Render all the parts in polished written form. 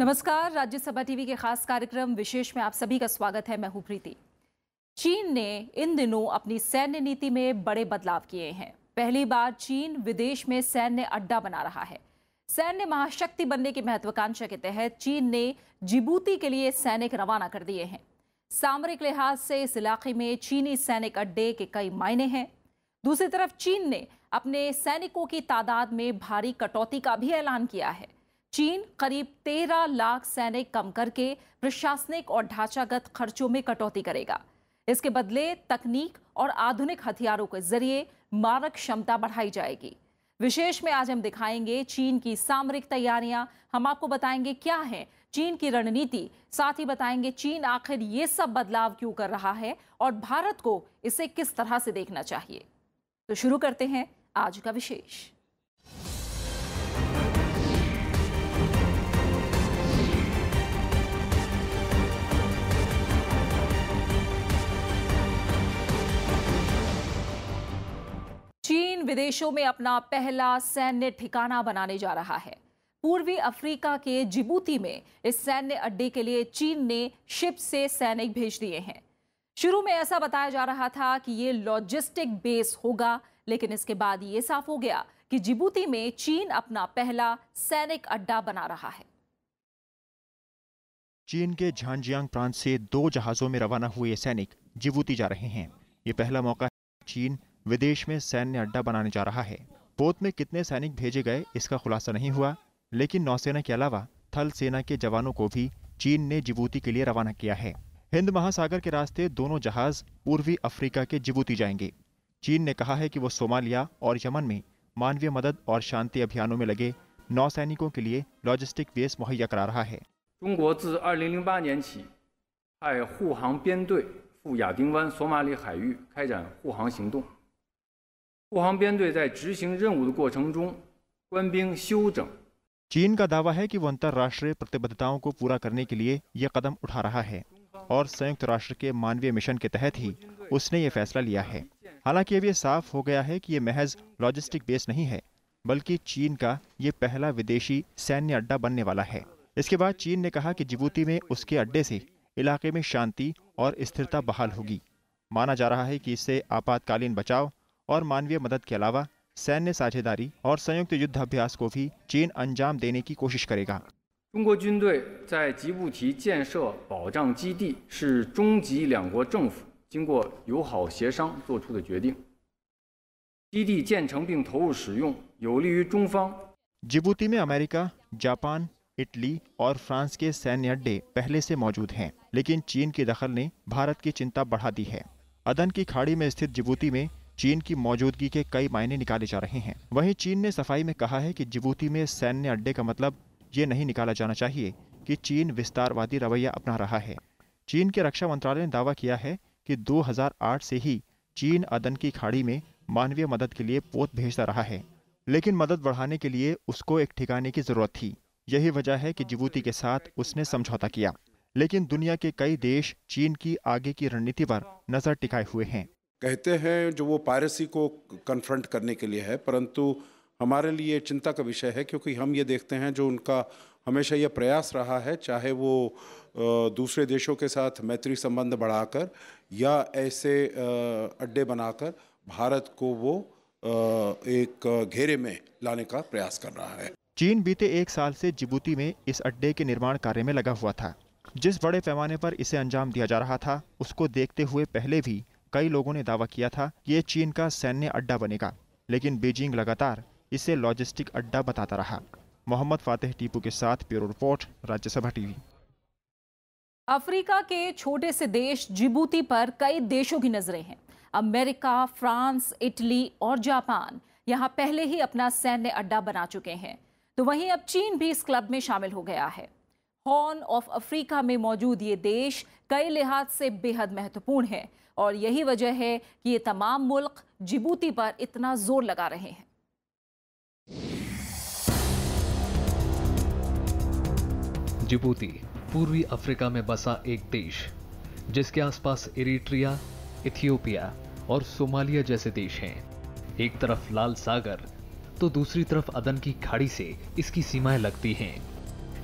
नमस्कार, राज्यसभा टीवी के खास कार्यक्रम विशेष में आप सभी का स्वागत है। मैं हूं प्रीति। चीन ने इन दिनों अपनी सैन्य नीति में बड़े बदलाव किए हैं। पहली बार चीन विदेश में सैन्य अड्डा बना रहा है। सैन्य महाशक्ति बनने की महत्वाकांक्षा के तहत चीन ने जिबूती के लिए सैनिक रवाना कर दिए हैं। सामरिक लिहाज से इस इलाके में चीनी सैनिक अड्डे के कई मायने हैं। दूसरी तरफ चीन ने अपने सैनिकों की तादाद में भारी कटौती का भी ऐलान किया है। चीन करीब 13 लाख सैनिक कम करके प्रशासनिक और ढांचागत खर्चों में कटौती करेगा। इसके बदले तकनीक और आधुनिक हथियारों के जरिए मारक क्षमता बढ़ाई जाएगी। विशेष में आज हम दिखाएंगे चीन की सामरिक तैयारियां। हम आपको बताएंगे क्या है चीन की रणनीति, साथ ही बताएंगे चीन आखिर ये सब बदलाव क्यों कर रहा है और भारत को इसे किस तरह से देखना चाहिए। तो शुरू करते हैं आज का विशेष। चीन विदेशों में अपना पहला सैन्य ठिकाना बनाने जा रहा है। पूर्वी अफ्रीका के जिबूती में इस सैन्य अड्डे के लिए चीन ने शिप से सैनिक भेज दिए हैं। शुरू में ऐसा बताया जा रहा था कि ये लॉजिस्टिक बेस होगा, लेकिन इसके बाद ये साफ हो गया कि जिबूती में चीन अपना पहला सैनिक अड्डा बना रहा है। चीन के झांजियांग प्रांत से 2 जहाजों में रवाना हुए सैनिक जिबूती जा रहे हैं। ये पहला मौका है चीन विदेश में सैन्य अड्डा बनाने जा रहा है। पोत में कितने सैनिक भेजे गए इसका खुलासा नहीं हुआ, लेकिन नौसेना के अलावा थल सेना के जवानों को भी चीन ने जिबूती के लिए रवाना किया है। हिंद महासागर के रास्ते दोनों जहाज पूर्वी अफ्रीका के जिबूती जाएंगे। चीन ने कहा है कि वो सोमालिया और यमन में मानवीय मदद और शांति अभियानों में लगे नौसैनिकों के लिए लॉजिस्टिक बेस मुहैया करा रहा है। 中国自2008年起派护航编队赴亚丁湾索马里海域开展护航行动。护航编队在执行任务的过程中，官兵休整。 चीन का दावा है कि वो अंतर्राष्ट्रीय प्रतिबद्धताओं को पूरा करने के लिए ये कदम उठा रहा है और संयुक्त राष्ट्र के मानवीय मिशन के तहत ही उसने ये फैसला लिया है। हालांकि अब ये साफ हो गया है कि ये महज लॉजिस्टिक बेस नहीं है, बल्कि चीन का ये पहला विदेशी सैन्य अड्डा बनने वाला है। इसके बाद चीन ने कहा कि जिबूती में उसके अड्डे से इलाके में शांति और स्थिरता बहाल होगी। माना जा रहा है कि इससे आपातकालीन बचाव और मानवीय मदद के अलावा सैन्य साझेदारी और संयुक्त युद्ध अभ्यास को भी चीन अंजाम देने की कोशिश करेगा। 中国军队在吉布提建设保障基地是中吉两国政府经过友好协商做出的决定。基地建成并投入使用，有利于中方。 जिबूती में अमेरिका, जापान, इटली और फ्रांस के सैन्य अड्डे पहले से मौजूद हैं, लेकिन चीन के दखल ने भारत की चिंता बढ़ा दी है। अदन की खाड़ी में स्थित जिबूती में चीन की मौजूदगी के कई मायने निकाले जा रहे हैं। वहीं चीन ने सफाई में कहा है कि जिबूती में सैन्य अड्डे का मतलब ये नहीं निकाला जाना चाहिए कि चीन विस्तारवादी रवैया अपना रहा है। चीन के रक्षा मंत्रालय ने दावा किया है कि 2008 से ही चीन अदन की खाड़ी में मानवीय मदद के लिए पोत भेजता रहा है, लेकिन मदद बढ़ाने के लिए उसको एक ठिकाने की जरूरत थी। यही वजह है कि जिबूती के साथ उसने समझौता किया। लेकिन दुनिया के कई देश चीन की आगे की रणनीति पर नजर टिकाए हुए हैं। कहते हैं जो वो पायरेसी को कन्फ्रंट करने के लिए है, परंतु हमारे लिए चिंता का विषय है, क्योंकि हम ये देखते हैं जो उनका हमेशा ये प्रयास रहा है, चाहे वो दूसरे देशों के साथ मैत्री संबंध बढ़ाकर या ऐसे अड्डे बनाकर भारत को वो एक घेरे में लाने का प्रयास कर रहा है। चीन बीते 1 साल से जिबूती में इस अड्डे के निर्माण कार्य में लगा हुआ था। जिस बड़े पैमाने पर इसे अंजाम दिया जा रहा था, उसको देखते हुए पहले भी कई लोगों ने दावा किया था कि ये चीन का सैन्य अड्डा बनेगा, लेकिन बीजिंग लगातार इसे लॉजिस्टिक अड्डा बताता रहा। मोहम्मद फातेह टीपू के साथ bureau report, Rajya Sabha TV. Africa के छोटे से देश जिबूती पर कई देशों की नजरें हैं। अमेरिका, फ्रांस, इटली और जापान यहां पहले ही अपना सैन्य अड्डा बना चुके हैं, तो वहीं अब चीन भी इस क्लब में शामिल हो गया है। हॉर्न ऑफ अफ्रीका में मौजूद ये देश कई लिहाज से बेहद महत्वपूर्ण है और यही वजह है कि ये तमाम मुल्क जिबूती पर इतना जोर लगा रहे हैं। जिबूती पूर्वी अफ्रीका में बसा एक देश, जिसके आसपास इरिट्रिया, इथियोपिया और सोमालिया जैसे देश हैं। एक तरफ लाल सागर तो दूसरी तरफ अदन की खाड़ी से इसकी सीमाएं लगती हैं।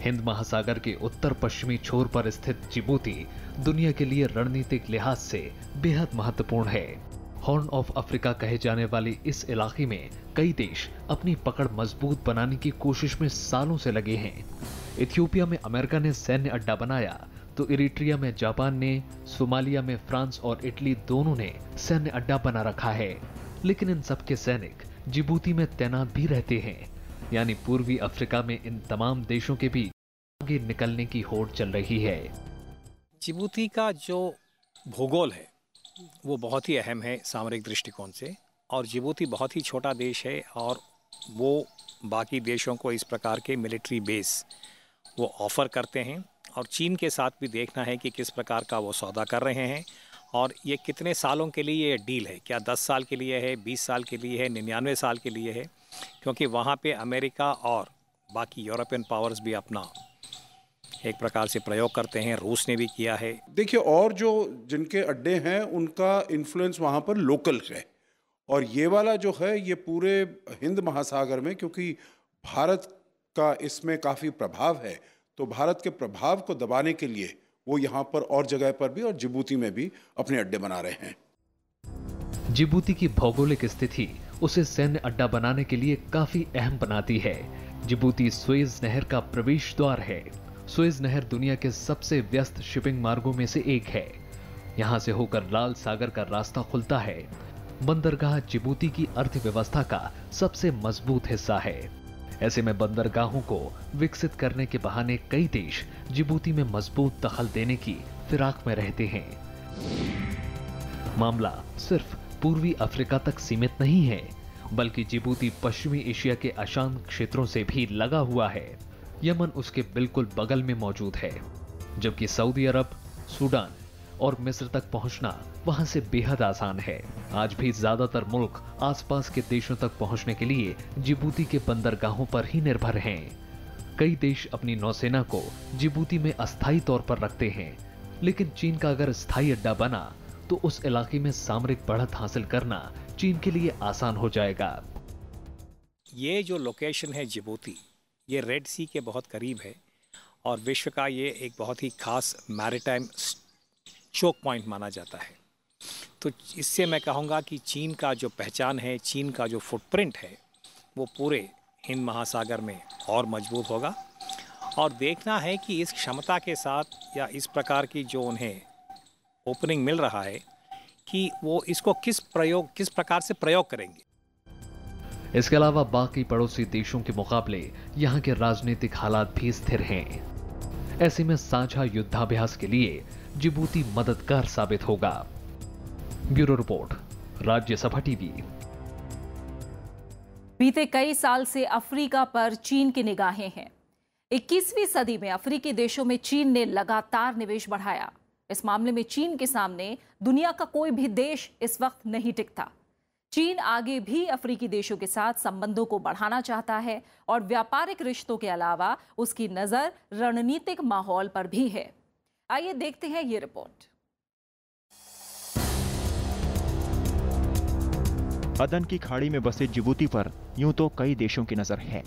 हिंद महासागर के उत्तर पश्चिमी छोर पर स्थित जिबूती दुनिया के लिए रणनीतिक लिहाज से बेहद महत्वपूर्ण है। हॉर्न ऑफ अफ्रीका कहे जाने वाले इस इलाके में कई देश अपनी पकड़ मजबूत बनाने की कोशिश में सालों से लगे हैं। इथियोपिया में अमेरिका ने सैन्य अड्डा बनाया तो इरिट्रिया में जापान ने, सोमालिया में फ्रांस और इटली दोनों ने सैन्य अड्डा बना रखा है। लेकिन इन सबके सैनिक जिबूती में तैनात भी रहते हैं, यानी पूर्वी अफ्रीका में इन तमाम देशों के बीच आगे निकलने की होड़ चल रही है। जिबूती का जो भूगोल है वो बहुत ही अहम है सामरिक दृष्टिकोण से, और जिबूती बहुत ही छोटा देश है और वो बाकी देशों को इस प्रकार के मिलिट्री बेस वो ऑफ़र करते हैं। और चीन के साथ भी देखना है कि किस प्रकार का वो सौदा कर रहे हैं और ये कितने सालों के लिए ये डील है, क्या 10 साल के लिए है, 20 साल के लिए है, 99 साल के लिए है, क्योंकि वहाँ पे अमेरिका और बाकी यूरोपियन पावर्स भी अपना एक प्रकार से प्रयोग करते हैं। रूस ने भी किया है। देखिए, और जो जिनके अड्डे हैं उनका इन्फ्लुएंस वहाँ पर लोकल है, और ये वाला जो है ये पूरे हिंद महासागर में, क्योंकि भारत का इसमें काफ़ी प्रभाव है, तो भारत के प्रभाव को दबाने के लिए वो यहाँ पर और जगह पर भी और जिबूती में भी अपने अड्डे बना रहे हैं। जिबूती की भौगोलिक स्थिति उसे सैन्य अड्डा बनाने के लिए काफी अहम बनाती है। जिबूती सुएज नहर का प्रवेश द्वार है। सुएज नहर दुनिया के सबसे व्यस्त शिपिंग मार्गों में से एक है। यहां से होकर लाल सागर का रास्ता खुलता है। बंदरगाह जिबूती की अर्थव्यवस्था का सबसे मजबूत हिस्सा है। ऐसे में बंदरगाहों को विकसित करने के बहाने कई देश जिबूती में मजबूत दखल देने की फिराक में रहते हैं। मामला सिर्फ पूर्वी अफ्रीका तक सीमित नहीं है, बल्कि जिबूती पश्चिमी एशिया के अशांत क्षेत्रों से भी लगा हुआ है। यमन उसके बिल्कुल बगल में मौजूद है, जबकि सऊदी अरब, सूडान और मिस्र तक पहुंचना वहां से बेहद आसान है। आज भी ज्यादातर मुल्क आसपास के देशों तक पहुंचने के लिए जिबूती के बंदरगाहों पर ही निर्भर हैं। कई देश अपनी नौसेना को जिबूती में अस्थायी तौर पर रखते हैं, लेकिन चीन का अगर स्थायी अड्डा बना तो उस इलाके में सामरिक बढ़त हासिल करना चीन के लिए आसान हो जाएगा। ये जो लोकेशन है जिबूती, ये रेड सी के बहुत करीब है और विश्व का ये एक बहुत ही खास मैरीटाइम चोक पॉइंट माना जाता है। तो इससे मैं कहूँगा कि चीन का जो पहचान है, चीन का जो फुटप्रिंट है, वो पूरे हिंद महासागर में और मजबूत होगा। और देखना है कि इस क्षमता के साथ या इस प्रकार की जो उन्हें ओपनिंग मिल रहा है कि वो इसको किस प्रकार से प्रयोग करेंगे। इसके अलावा बाकी पड़ोसी देशों के मुकाबले यहाँ के राजनीतिक हालात भी स्थिर हैं। ऐसे में साझा युद्धाभ्यास के लिए जिबूती मददगार साबित होगा। Bureau report, Rajya Sabha TV. बीते कई साल से अफ्रीका पर चीन की निगाहें हैं। 21वीं सदी में अफ्रीकी देशों में चीन ने लगातार निवेश बढ़ाया। इस मामले में चीन के सामने दुनिया का कोई भी देश इस वक्त नहीं टिकता। चीन आगे भी अफ्रीकी देशों के साथ संबंधों को बढ़ाना चाहता है और व्यापारिक रिश्तों के अलावा उसकी नजर रणनीतिक माहौल पर भी है। आइए देखते हैं ये रिपोर्ट। अदन की खाड़ी में बसे जिबूती पर यूं तो कई देशों की नजर है,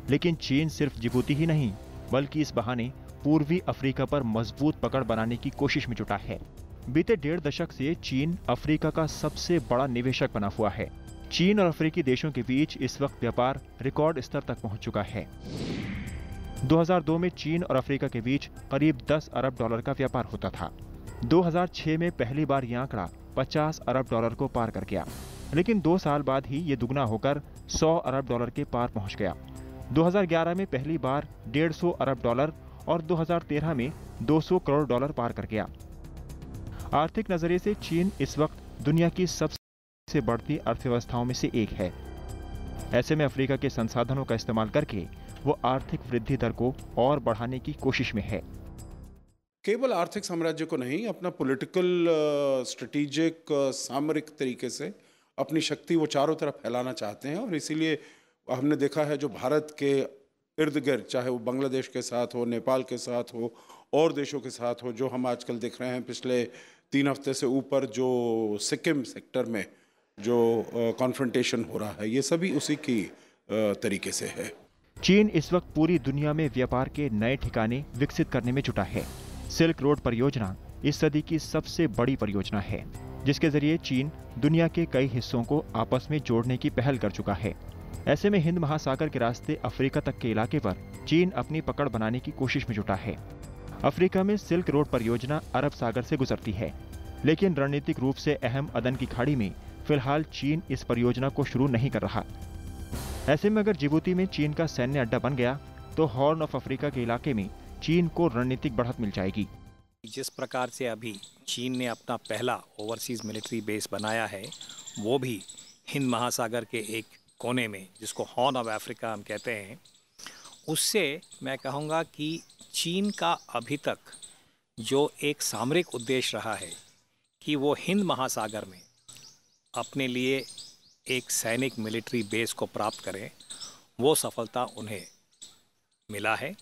लेकिन चीन सिर्फ जिबूती ही नहीं बल्कि इस बहाने पूर्वी अफ्रीका पर मजबूत पकड़ बनाने की कोशिश में जुटा है। बीते 1.5 दशक से चीन अफ्रीका का सबसे बड़ा निवेशक बना हुआ है। चीन और अफ्रीकी देशों के बीच इस वक्त व्यापार रिकॉर्ड स्तर तक पहुंच चुका है। 2002 में चीन और अफ्रीका के बीच करीब 10 अरब डॉलर का व्यापार होता था। 2006 में पहली बार यह आंकड़ा 50 अरब डॉलर को पार कर गया, लेकिन 2 साल बाद ही ये दुगना होकर 100 अरब डॉलर के पार पहुंच गया। 2011 में पहली बार 150 अरब डॉलर और 2013 में 200 करोड़ डॉलर पार कर गया। आर्थिक नजरिए से चीन इस वक्त दुनिया की सबसे बढ़ती अर्थव्यवस्थाओं में से एक है। ऐसे में अफ्रीका के संसाधनों का इस्तेमाल करके वो आर्थिक वृद्धि दर को और बढ़ाने की कोशिश में है। केवल आर्थिक साम्राज्य को नहीं, अपना पॉलिटिकल स्ट्रेटेजिक सामरिक तरीके से अपनी शक्ति वो चारों तरफ फैलाना चाहते हैं। और इसीलिए हमने देखा है जो भारत के इर्द गिर्द, चाहे वो बांग्लादेश के साथ हो, नेपाल के साथ हो और देशों के साथ हो, जो हम आजकल देख रहे हैं पिछले 3 हफ्ते से ऊपर जो सिक्किम सेक्टर में जो कॉन्फ्रंटेशन हो रहा है, ये सभी उसी की तरीके से है। चीन इस वक्त पूरी दुनिया में व्यापार के नए ठिकाने विकसित करने में जुटा है। सिल्क रोड परियोजना इस सदी की सबसे बड़ी परियोजना है, जिसके जरिए चीन दुनिया के कई हिस्सों को आपस में जोड़ने की पहल कर चुका है। ऐसे में हिंद महासागर के रास्ते अफ्रीका तक के इलाके पर चीन अपनी पकड़ बनाने की कोशिश में जुटा है। अफ्रीका में सिल्क रोड परियोजना अरब सागर से गुजरती है, लेकिन रणनीतिक रूप से अहम अदन की खाड़ी में फिलहाल चीन इस परियोजना को शुरू नहीं कर रहा। ऐसे में अगर जिबूती में चीन का सैन्य अड्डा बन गया तो हॉर्न ऑफ अफ्रीका के इलाके में चीन को रणनीतिक बढ़त मिल जाएगी। जिस प्रकार से अभी चीन ने अपना पहला ओवरसीज मिलिट्री बेस बनाया है, वो भी हिंद महासागर के एक कोने में, जिसको हॉर्न ऑफ अफ्रीका हम कहते हैं, उससे मैं कहूँगा कि चीन का अभी तक जो एक सामरिक उद्देश्य रहा है कि वो हिंद महासागर में अपने लिए एक सैनिक मिलिट्री बेस को प्राप्त करें, वो सफलता उन्हें मिला है।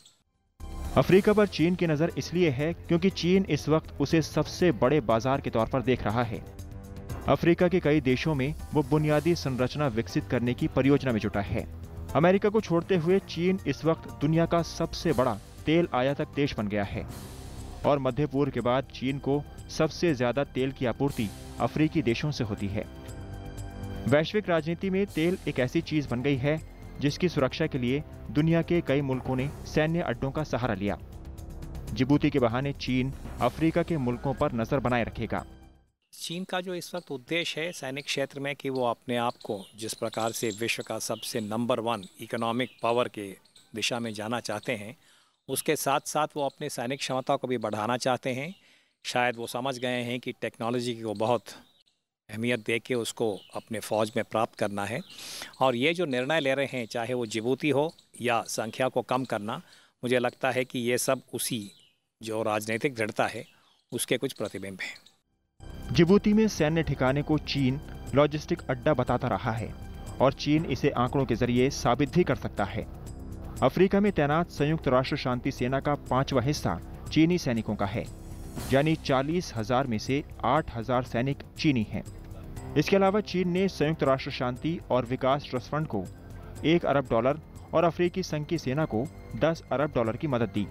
अफ्रीका पर चीन की नजर इसलिए है क्योंकि चीन इस वक्त उसे सबसे बड़े बाजार के तौर पर देख रहा है। अफ्रीका के कई देशों में वो बुनियादी संरचना विकसित करने की परियोजना में जुटा है। अमेरिका को छोड़ते हुए चीन इस वक्त दुनिया का सबसे बड़ा तेल आयातक देश बन गया है और मध्य पूर्व के बाद चीन को सबसे ज्यादा तेल की आपूर्ति अफ्रीकी देशों से होती है। वैश्विक राजनीति में तेल एक ऐसी चीज बन गई है जिसकी सुरक्षा के लिए दुनिया के कई मुल्कों ने सैन्य अड्डों का सहारा लिया। जिबूती के बहाने चीन अफ्रीका के मुल्कों पर नजर बनाए रखेगा। चीन का जो इस वक्त उद्देश्य है सैनिक क्षेत्र में कि वो अपने आप को जिस प्रकार से विश्व का सबसे नंबर 1 इकोनॉमिक पावर के दिशा में जाना चाहते हैं, उसके साथ साथ वो अपने सैनिक क्षमता को भी बढ़ाना चाहते हैं। शायद वो समझ गए हैं कि टेक्नोलॉजी की वो बहुत अहमियत दे के उसको अपने फ़ौज में प्राप्त करना है, और ये जो निर्णय ले रहे हैं, चाहे वो जिबूती हो या संख्या को कम करना, मुझे लगता है कि ये सब उसी जो राजनीतिक दृढ़ता है उसके कुछ प्रतिबिंब हैं। जिबूती में सैन्य ठिकाने को चीन लॉजिस्टिक अड्डा बताता रहा है और चीन इसे आंकड़ों के जरिए साबित भी कर सकता है। अफ्रीका में तैनात संयुक्त राष्ट्र शांति सेना का 5वां हिस्सा चीनी सैनिकों का है, यानी 40,000 में से 8,000 सैनिक चीनी हैं। इसके अलावा चीन ने संयुक्त राष्ट्र शांति और विकास ट्रस्ट फंड को $1 अरब और अफ्रीकी संघ की सेना को $10 अरब की मदद दी।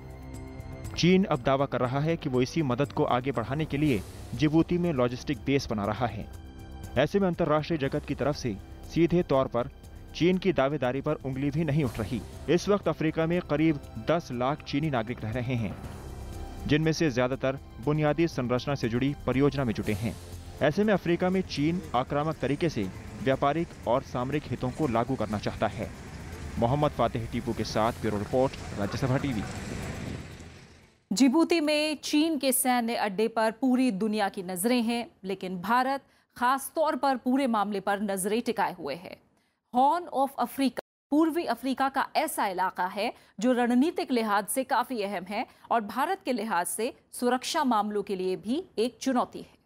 चीन अब दावा कर रहा है कि वो इसी मदद को आगे बढ़ाने के लिए जिबूती में लॉजिस्टिक बेस बना रहा है। ऐसे में अंतर्राष्ट्रीय जगत की तरफ से सीधे तौर पर चीन की दावेदारी पर उंगली भी नहीं उठ रही। इस वक्त अफ्रीका में करीब 10 लाख चीनी नागरिक रह रहे हैं, जिनमें से ज्यादातर बुनियादी संरचना से जुड़ी परियोजना में जुटे हैं। ऐसे में अफ्रीका में चीन आक्रामक तरीके से व्यापारिक और सामरिक हितों को लागू करना चाहता है। मोहम्मद फातेह टीपू के साथ bureau report, Rajya Sabha TV. Djibouti में चीन के सैन्य अड्डे पर पूरी दुनिया की नजरें हैं, लेकिन भारत खास तौर पर पूरे मामले पर नजरें टिकाए हुए है। हॉर्न ऑफ अफ्रीका पूर्वी अफ्रीका का ऐसा इलाका है जो रणनीतिक लिहाज से काफी अहम है और भारत के लिहाज से सुरक्षा मामलों के लिए भी एक चुनौती है।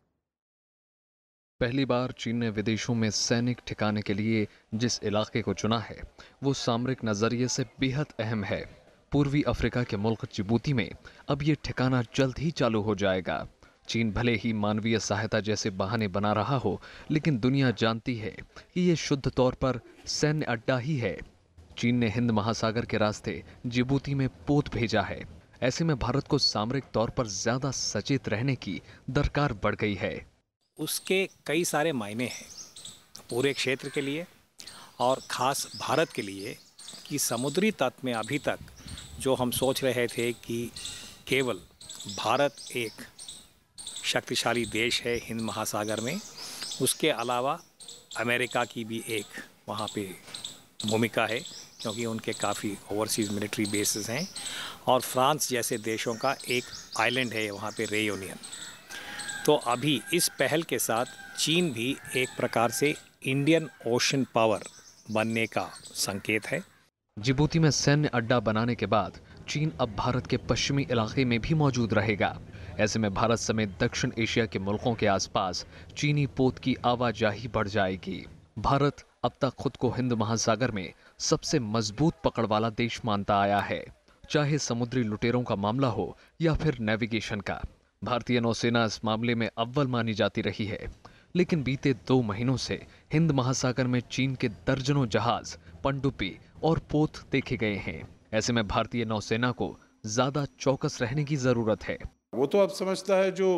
पहली बार चीन ने विदेशों में सैनिक ठिकाने के लिए जिस इलाके को चुना है वो सामरिक नजरिए से बेहद अहम है। पूर्वी अफ्रीका के मुल्क जिबूती में अब ये ठिकाना जल्द ही चालू हो जाएगा। चीन भले ही मानवीय सहायता जैसे बहाने बना रहा हो, लेकिन दुनिया जानती है कि ये शुद्ध तौर पर सैन्य अड्डा ही है। चीन ने हिंद महासागर के रास्ते जिबूती में पोत भेजा है। ऐसे में भारत को सामरिक तौर पर ज्यादा सचेत रहने की दरकार बढ़ गई है। उसके कई सारे मायने हैं पूरे क्षेत्र के लिए और खास भारत के लिए कि समुद्री तट में अभी तक जो हम सोच रहे थे कि केवल भारत एक शक्तिशाली देश है हिंद महासागर में, उसके अलावा अमेरिका की भी एक वहाँ पे भूमिका है क्योंकि उनके काफ़ी ओवरसीज मिलिट्री बेसेस हैं, और फ्रांस जैसे देशों का एक आइलैंड है वहाँ पे रेयूनियन। तो अभी इस पहल के साथ चीन भी एक प्रकार से इंडियन ओशन पावर बनने का संकेत है। जिबूती में सैन्य अड्डा बनाने के बाद चीन अब भारत के पश्चिमी इलाके में भी मौजूद रहेगा। ऐसे में भारत समेत दक्षिण एशिया के मुल्कों के आसपास चीनी पोत की आवाजाही बढ़ जाएगी। भारत अब तक खुद को हिंद महासागर में सबसे मजबूत पकड़ वाला देश मानता आया है, चाहे समुद्री लुटेरों का मामला हो या फिर नेविगेशन का। भारतीय नौसेना इस मामले में अव्वल मानी जाती रही है। लेकिन बीते 2 महीनों से हिंद महासागर में चीन के दर्जनों जहाज, पनडुब्बी और पोत देखे गए हैं। ऐसे में भारतीय नौसेना को ज्यादा चौकस रहने की जरूरत है। वो तो अब समझता है जो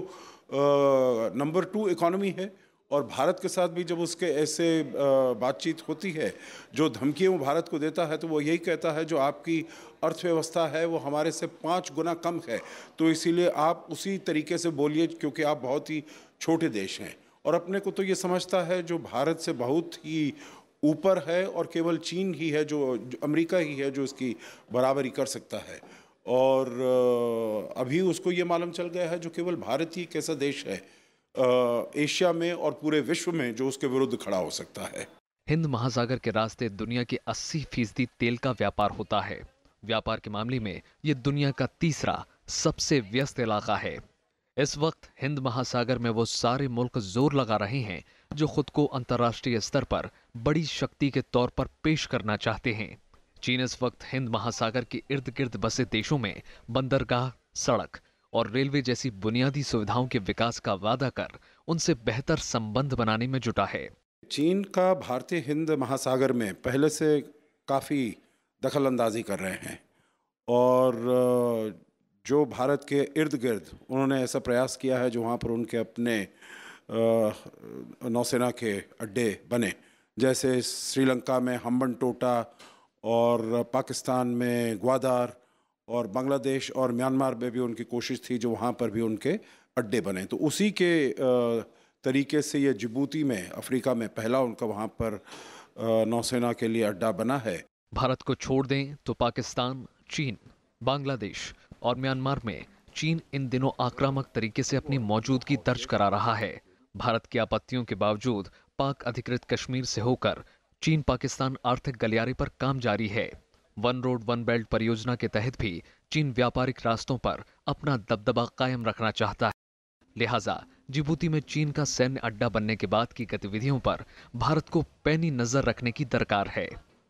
नंबर 2 इकोनॉमी है, और भारत के साथ भी जब उसके ऐसे बातचीत होती है, जो धमकियाँ वो भारत को देता है, तो वो यही कहता है जो आपकी अर्थव्यवस्था है वो हमारे से 5 गुना कम है, तो इसीलिए आप उसी तरीके से बोलिए क्योंकि आप बहुत ही छोटे देश हैं। और अपने को तो ये समझता है जो भारत से बहुत ही ऊपर है, और केवल चीन ही है जो अमेरिका ही है जो इसकी बराबरी कर सकता है। और अभी उसको ये मालूम चल गया है जो केवल भारत ही एक ऐसा देश है एशिया में और पूरे विश्व में जो उसके विरुद्ध खड़ा हो सकता है। हिंद महासागर के रास्ते दुनिया के 80% तेल का व्यापार होता है। व्यापार के मामले में ये दुनिया का तीसरा सबसे व्यस्त इलाका है। इस वक्त हिंद महासागर में वो सारे मुल्क जोर लगा रहे हैं जो खुद को अंतर्राष्ट्रीय स्तर पर बड़ी शक्ति के तौर पर पेश करना चाहते हैं। चीन इस वक्त हिंद महासागर के इर्द गिर्द बसे देशों में बंदरगाह, सड़क और रेलवे जैसी बुनियादी सुविधाओं के विकास का वादा कर उनसे बेहतर संबंध बनाने में जुटा है। चीन का भारतीय हिंद महासागर में पहले से काफ़ी दखल अंदाजी कर रहे हैं, और जो भारत के इर्द गिर्द उन्होंने ऐसा प्रयास किया है जो वहाँ पर उनके अपने नौसेना के अड्डे बने, जैसे श्रीलंका में हम्बनटोटा और पाकिस्तान में ग्वादार और बांग्लादेश और म्यांमार में भी उनकी कोशिश थी जो वहाँ पर भी उनके अड्डे बने। तो उसी के तरीके से ये जिबूती में, अफ्रीका में पहला उनका वहाँ पर नौसेना के लिए अड्डा बना है। भारत को छोड़ दें तो पाकिस्तान, चीन, बांग्लादेश और म्यांमार में चीन इन दिनों आक्रामक तरीके से अपनी मौजूदगी दर्ज करा रहा है। भारत की आपत्तियों के बावजूद पाक अधिकृत कश्मीर से होकर चीन पाकिस्तान आर्थिक गलियारे पर काम जारी है। वन रोड वन बेल्ट परियोजना के तहत भी चीन व्यापारिक रास्तों पर अपना दबदबा कायम रखना चाहता है। लिहाजा जिबूती में चीन का सैन्य अड्डा बनने के बाद की गतिविधियों पर भारत को पैनी नजर रखने की दरकार है।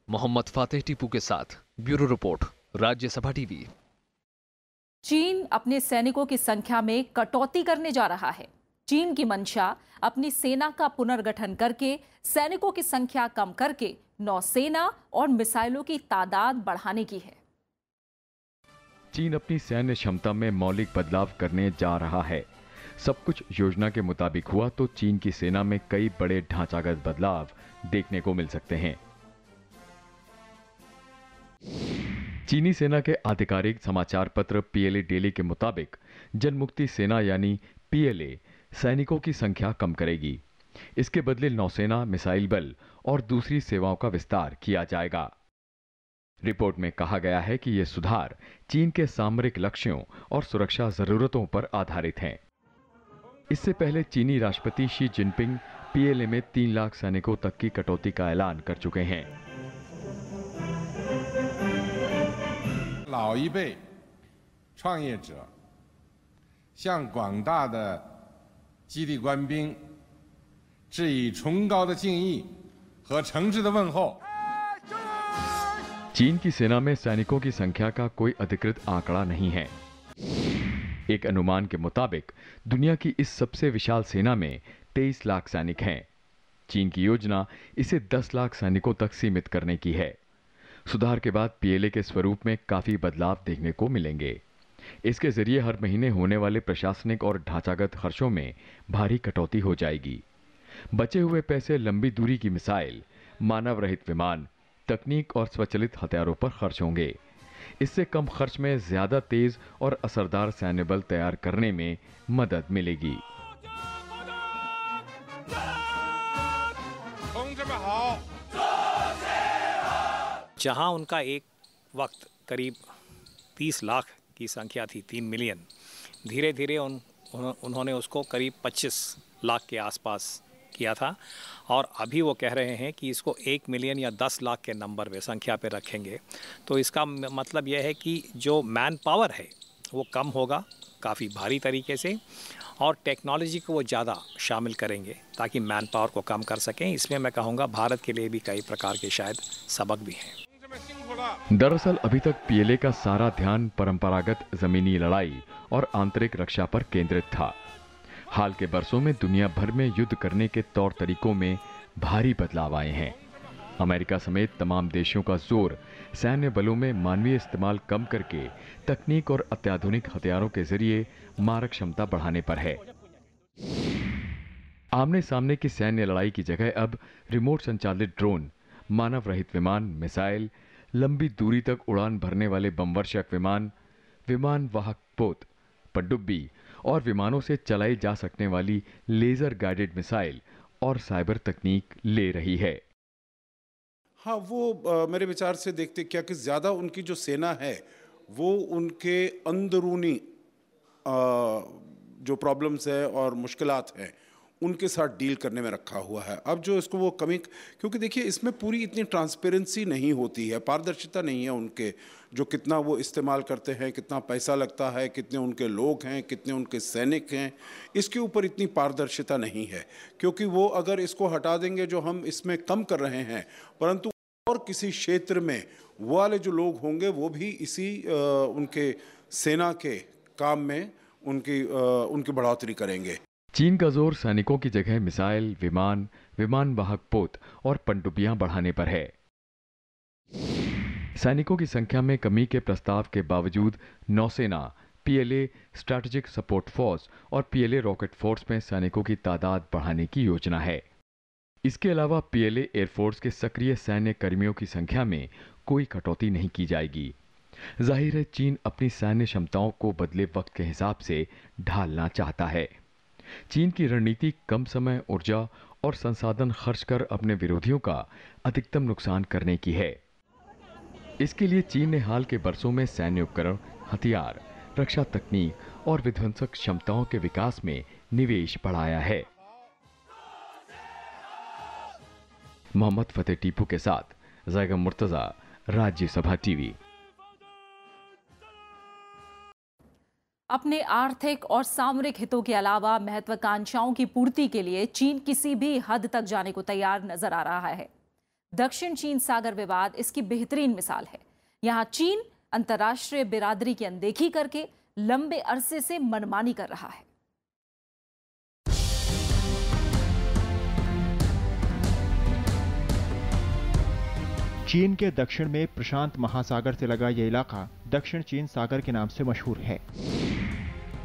मोहम्मद फातेह टीपू के साथ ब्यूरो रिपोर्ट, राज्यसभा टीवी। चीन अपने सैनिकों की संख्या में कटौती करने जा रहा है। चीन की मंशा अपनी सेना का पुनर्गठन करके सैनिकों की संख्या कम करके नौसेना और मिसाइलों की तादाद बढ़ाने की है। चीन अपनी सैन्य क्षमता में मौलिक बदलाव करने जा रहा है। सब कुछ योजना के मुताबिक हुआ तो चीन की सेना में कई बड़े ढांचागत बदलाव देखने को मिल सकते हैं। चीनी सेना के आधिकारिक समाचार पत्र पीएलए डेली के मुताबिक जनमुक्ति सेना यानी पीएलए सैनिकों की संख्या कम करेगी। इसके बदले नौसेना, मिसाइल बल और दूसरी सेवाओं का विस्तार किया जाएगा। रिपोर्ट में कहा गया है कि यह सुधार चीन के सामरिक लक्ष्यों और सुरक्षा जरूरतों पर आधारित हैं। इससे पहले चीनी राष्ट्रपति शी जिनपिंग पीएलए में 3 लाख सैनिकों तक की कटौती का ऐलान कर चुके हैं। 老一辈创业者向广大的基地官兵致以崇高的敬意和诚挚的问候。 चीन की सेना में सैनिकों की संख्या का कोई अधिकृत आंकड़ा नहीं है। एक अनुमान के मुताबिक दुनिया की इस सबसे विशाल सेना में 23 लाख सैनिक हैं। चीन की योजना इसे 10 लाख सैनिकों तक सीमित करने की है। सुधार के बाद पीएलए के स्वरूप में काफी बदलाव देखने को मिलेंगे। इसके जरिए हर महीने होने वाले प्रशासनिक और ढांचागत खर्चों में भारी कटौती हो जाएगी। बचे हुए पैसे लंबी दूरी की मिसाइल, मानव रहित विमान, तकनीक और स्वचालित हथियारों पर खर्च होंगे। इससे कम खर्च में ज्यादा तेज और असरदार सैन्य बल तैयार करने में मदद मिलेगी। जहां उनका एक वक्त करीब 30 लाख की संख्या थी, 3 मिलियन, धीरे धीरे उन्होंने उसको करीब 25 लाख के आसपास किया था, और अभी वो कह रहे हैं कि इसको 1 मिलियन या 10 लाख के नंबर पे, संख्या पे रखेंगे। तो इसका मतलब यह है कि जो मैन पावर है वो कम होगा काफ़ी भारी तरीके से, और टेक्नोलॉजी को वो ज़्यादा शामिल करेंगे ताकि मैन पावर को कम कर सकें। इसमें मैं कहूँगा भारत के लिए भी कई प्रकार के शायद सबक भी हैं। दरअसल अभी तक पीएलए का सारा ध्यान परंपरागत जमीनी लड़ाई और आंतरिक रक्षा पर केंद्रित था। हाल के बरसों में दुनिया भर में युद्ध करने के तौर तरीकों में भारी बदलाव आए हैं। अमेरिका समेत तमाम देशों का जोर सैन्य बलों में मानवीय इस्तेमाल कम करके तकनीक और अत्याधुनिक हथियारों के जरिए मारक क्षमता बढ़ाने पर है। आमने सामने की सैन्य लड़ाई की जगह अब रिमोट संचालित ड्रोन, मानव रहित विमान, मिसाइल, लंबी दूरी तक उड़ान भरने वाले बमवर्षक विमान, विमान वाहक पोत, पनडुब्बी और विमानों से चलाई जा सकने वाली लेजर गाइडेड मिसाइल और साइबर तकनीक ले रही है। हाँ, वो मेरे विचार से देखते क्या कि ज़्यादा उनकी जो सेना है वो उनके अंदरूनी जो प्रॉब्लम्स है और मुश्किलात हैं उनके साथ डील करने में रखा हुआ है। अब जो इसको वो कमी, क्योंकि देखिए इसमें पूरी इतनी ट्रांसपेरेंसी नहीं होती है, पारदर्शिता नहीं है उनके, जो कितना वो इस्तेमाल करते हैं, कितना पैसा लगता है, कितने उनके लोग हैं, कितने उनके सैनिक हैं, इसके ऊपर इतनी पारदर्शिता नहीं है। क्योंकि वो अगर इसको हटा देंगे जो हम इसमें कम कर रहे हैं, परंतु और किसी क्षेत्र में वो वाले जो लोग होंगे वो भी इसी उनके सेना के काम में उनकी बढ़ोतरी करेंगे। चीन का जोर सैनिकों की जगह मिसाइल, विमान, विमान वाहक पोत और पनडुब्बियां बढ़ाने पर है। सैनिकों की संख्या में कमी के प्रस्ताव के बावजूद नौसेना, पीएलए स्ट्रैटेजिक सपोर्ट फोर्स और पीएलए रॉकेट फोर्स में सैनिकों की तादाद बढ़ाने की योजना है। इसके अलावा पीएलए एयरफोर्स के सक्रिय सैन्य कर्मियों की संख्या में कोई कटौती नहीं की जाएगी। जाहिर है चीन अपनी सैन्य क्षमताओं को बदले वक्त के हिसाब से ढालना चाहता है। चीन की रणनीति कम समय, ऊर्जा और संसाधन खर्च कर अपने विरोधियों का अधिकतम नुकसान करने की है। इसके लिए चीन ने हाल के बरसों में सैन्य उपकरण, हथियार, रक्षा तकनीक और विध्वंसक क्षमताओं के विकास में निवेश बढ़ाया है। मोहम्मद फतेह टीपू के साथ ज़ैगम मुर्तजा, राज्यसभा टीवी। अपने आर्थिक और सामरिक हितों के अलावा महत्वाकांक्षाओं की पूर्ति के लिए चीन किसी भी हद तक जाने को तैयार नजर आ रहा है। दक्षिण चीन सागर विवाद इसकी बेहतरीन मिसाल है। यहां चीन अंतर्राष्ट्रीय बिरादरी की अनदेखी करके लंबे अरसे से मनमानी कर रहा है। चीन के दक्षिण में प्रशांत महासागर से लगा यह इलाका दक्षिण चीन सागर के नाम से मशहूर है।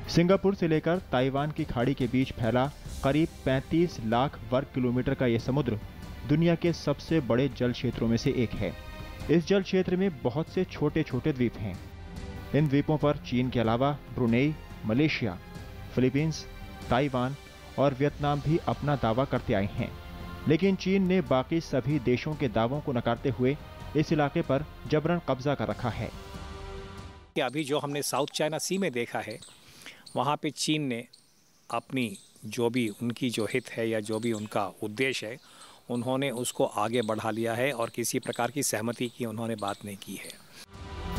सिंगापुर से लेकर ताइवान की खाड़ी के बीच फैला करीब 35 लाख वर्ग किलोमीटर का यह समुद्र दुनिया के सबसे बड़े जल क्षेत्रों में से एक है। इस जल क्षेत्र में बहुत से छोटे छोटे द्वीप हैं। इन द्वीपों पर चीन के अलावा ब्रुनेई, मलेशिया, फिलीपींस, ताइवान और वियतनाम भी अपना दावा करते आए हैं। लेकिन चीन ने बाकी सभी देशों के दावों को नकारते हुए इस इलाके पर जबरन कब्जा कर रखा है। अभी जो हमने साउथ चाइना सी में देखा है, वहाँ पे चीन ने अपनी जो भी उनकी जो हित है या जो भी उनका उद्देश्य है, उन्होंने उसको आगे बढ़ा लिया है और किसी प्रकार की सहमति की उन्होंने बात नहीं की है।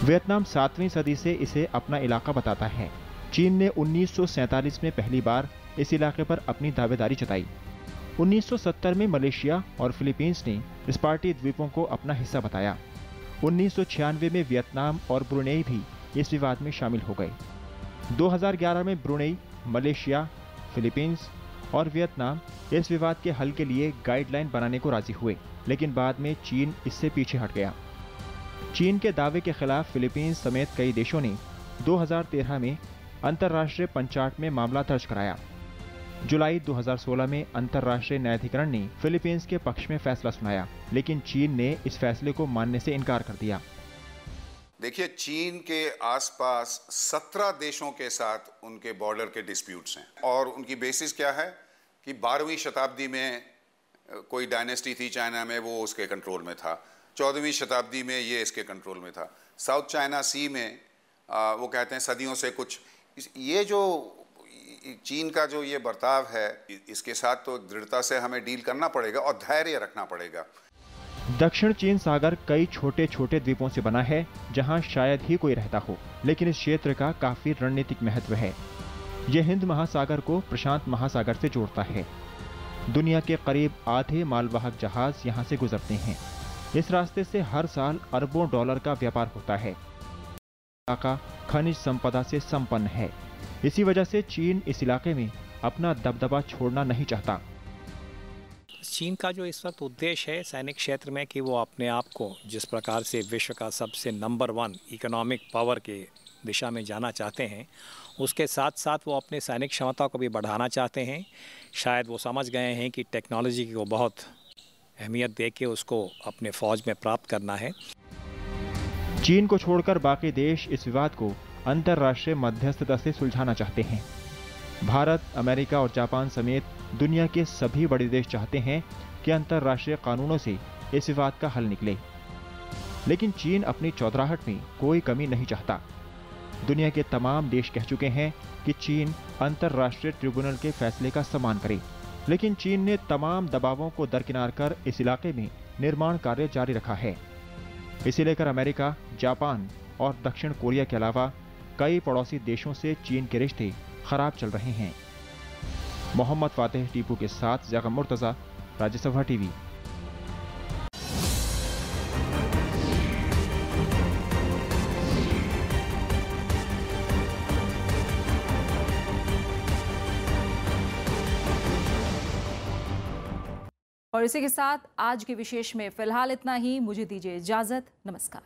वियतनाम 7वीं सदी से इसे अपना इलाका बताता है। चीन ने 1947 में पहली बार इस इलाके पर अपनी दावेदारी जताई। 1970 में मलेशिया और फिलीपींस ने स्पार्टी द्वीपों को अपना हिस्सा बताया। 1996 में वियतनाम और ब्रुनेई भी इस विवाद में शामिल हो गए। 2011 में ब्रुनेई, मलेशिया, फिलीपींस और वियतनाम इस विवाद के हल के लिए गाइडलाइन बनाने को राजी हुए, लेकिन बाद में चीन इससे पीछे हट गया। चीन के दावे के खिलाफ फिलीपींस समेत कई देशों ने 2013 में अंतर्राष्ट्रीय पंचायत में मामला दर्ज कराया। जुलाई 2016 में अंतर्राष्ट्रीय न्यायाधिकरण ने फिलीपींस के पक्ष में फैसला सुनाया, लेकिन चीन ने इस फैसले को मानने से इनकार कर दिया। देखिए, चीन के आसपास 17 देशों के साथ उनके बॉर्डर के डिस्प्यूट्स हैं और उनकी बेसिस क्या है कि 12वीं शताब्दी में कोई डायनेस्टी थी चाइना में, वो उसके कंट्रोल में था। 14वीं शताब्दी में ये इसके कंट्रोल में था। साउथ चाइना सी में वो कहते हैं सदियों से कुछ, ये जो चीन का जो ये बर्ताव है, इसके साथ तो दृढ़ता से हमें डील करना पड़ेगा और धैर्य रखना पड़ेगा। दक्षिण चीन सागर कई छोटे छोटे द्वीपों से बना है, जहां शायद ही कोई रहता हो, लेकिन इस क्षेत्र का काफी रणनीतिक महत्व है। यह हिंद महासागर को प्रशांत महासागर से जोड़ता है। दुनिया के करीब आधे मालवाहक जहाज यहां से गुजरते हैं। इस रास्ते से हर साल अरबों डॉलर का व्यापार होता है। इलाका खनिज संपदा से संपन्न है। इसी वजह से चीन इस इलाके में अपना दबदबा छोड़ना नहीं चाहता। चीन का जो इस वक्त उद्देश्य है सैनिक क्षेत्र में कि वो अपने आप को जिस प्रकार से विश्व का सबसे नंबर 1 इकोनॉमिक पावर के दिशा में जाना चाहते हैं, उसके साथ साथ वो अपने सैनिक क्षमता को भी बढ़ाना चाहते हैं। शायद वो समझ गए हैं कि टेक्नोलॉजी को बहुत अहमियत दे के उसको अपने फौज में प्राप्त करना है। चीन को छोड़कर बाकी देश इस विवाद को अंतर्राष्ट्रीय मध्यस्थता से सुलझाना चाहते हैं। भारत, अमेरिका और जापान समेत दुनिया के सभी बड़े देश चाहते हैं कि अंतर्राष्ट्रीय कानूनों से इस विवाद का हल निकले, लेकिन चीन अपनी चौधराहट में कोई कमी नहीं चाहता। दुनिया के तमाम देश कह चुके हैं कि चीन अंतर्राष्ट्रीय ट्रिब्यूनल के फैसले का सम्मान करे, लेकिन चीन ने तमाम दबावों को दरकिनार कर इस इलाके में निर्माण कार्य जारी रखा है। इसे लेकर अमेरिका, जापान और दक्षिण कोरिया के अलावा कई पड़ोसी देशों से चीन के रिश्ते खराब चल रहे हैं। मोहम्मद फातेह टीपू के साथ जगम मुर्तजा, राज्यसभा टीवी। और इसी के साथ आज के विशेष में फिलहाल इतना ही। मुझे दीजिए इजाजत। नमस्कार।